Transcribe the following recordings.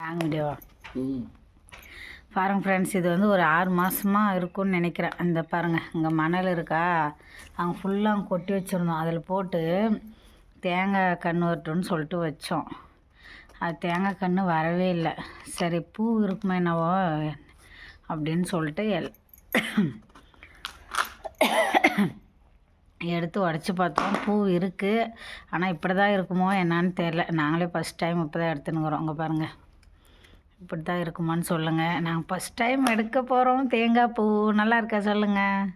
வீடியோவா பாருங்கள் ஃப்ரெண்ட்ஸ், இது வந்து ஒரு 6 மாதமாக இருக்கும்னு நினைக்கிறேன். இந்த பாருங்கள், இங்கே மணல் இருக்கா, அங்கே ஃபுல்லாக கொட்டி வச்சுருந்தோம். அதில் போட்டு தேங்காய் கன்று வரட்டும்னு சொல்லிட்டு வச்சோம். அது தேங்காய் கன்று வரவே இல்லை. சரி, பூ இருக்குமே என்னவோ அப்படின்னு சொல்லிட்டு எடுத்து உடச்சி பார்த்தோம். பூ இருக்குது, ஆனால் இப்படி தான் இருக்குமோ என்னான்னு தெரில. நாங்களே ஃபஸ்ட் டைம் இப்போ தான் எடுத்துன்னுக்குறோம். அங்கே பாருங்கள், இப்படி தான் இருக்குமான்னு சொல்லுங்கள். நாங்கள் ஃபஸ்ட் டைம் எடுக்க போகிறோம் தேங்காய் பூ. நல்லா இருக்கா சொல்லுங்கள்.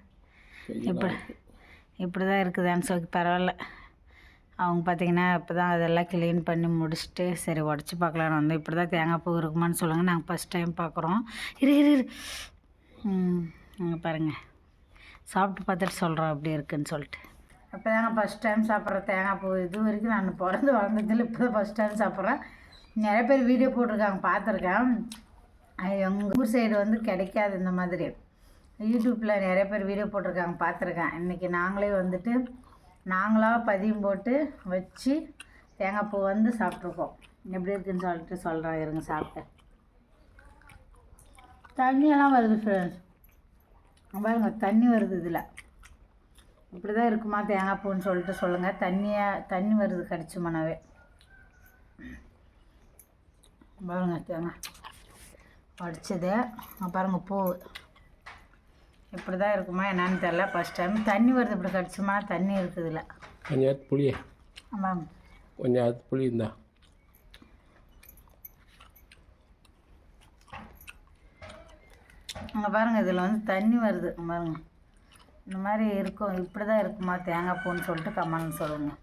இப்படி தான் இருக்குதான்னு சொல்லி பரவாயில்ல. அவங்க பார்த்திங்கன்னா இப்போ தான் அதெல்லாம் க்ளீன் பண்ணி முடிச்சுட்டு சரி உடச்சி பார்க்கலான்னு வந்தோம். இப்படி தான் தேங்காய் பூ இருக்குமான்னு சொல்லுங்கள். நாங்கள் ஃபஸ்ட் டைம் பார்க்குறோம். இரு அங்கே பாருங்கள், சாப்பிட்டு பார்த்துட்டு சொல்கிறோம் எப்படி இருக்குதுன்னு சொல்லிட்டு. அப்போ தாங்க ஃபஸ்ட் டைம் சாப்பிட்ற தேங்காய் பூ. இது வரைக்கும் நான் பிறந்து வளர்ந்ததில் இப்போ தான் ஃபஸ்ட் டைம் சாப்பிட்றேன். நிறைய பேர் வீடியோ போட்டிருக்காங்க, பார்த்துருக்கேன். எங்கள் ஊர் சைடு வந்து கிடைக்காது இந்த மாதிரி. யூடியூப்பில் நிறைய பேர் வீடியோ போட்டிருக்காங்க, பார்த்துருக்கேன். இன்றைக்கி நாங்களே வந்துட்டு நாங்களாக பதியம் போட்டு வச்சு தேங்காய் பூ வந்து சாப்பிட்ருக்கோம். எப்படி இருக்குதுன்னு சொல்லிட்டு சொல்கிறேன், இருங்க சாப்பிட்டேன். தண்ணியெல்லாம் வருது ஃப்ரெண்ட்ஸ், பாருங்க தண்ணி வருது. இதில் இப்படி தான் இருக்குமா தேங்காய் பூன்னு சொல்லிட்டு சொல்லுங்கள். தண்ணி வருது கடிச்சுமானாவே. பாருங்க தேங்காய் உடச்சது பாருங்கள், பூ இப்படி தான் இருக்குமா என்னான்னு தெரில. ஃபஸ்ட் டைம் தண்ணி வருது. இப்படி கடிச்சுமா தண்ணி இருக்குது. இல்லை கொஞ்சம் புளியே. ஆமாம், கொஞ்சம் புளி இருந்தா. அங்கே பாருங்கள், இதில் வந்து தண்ணி வருது பாருங்க. இந்த மாதிரி இருக்கும். இப்படி தான் இருக்குமா தேங்காய் பூன்னு சொல்லிட்டு கமெண்ட் சொல்லுங்கள்.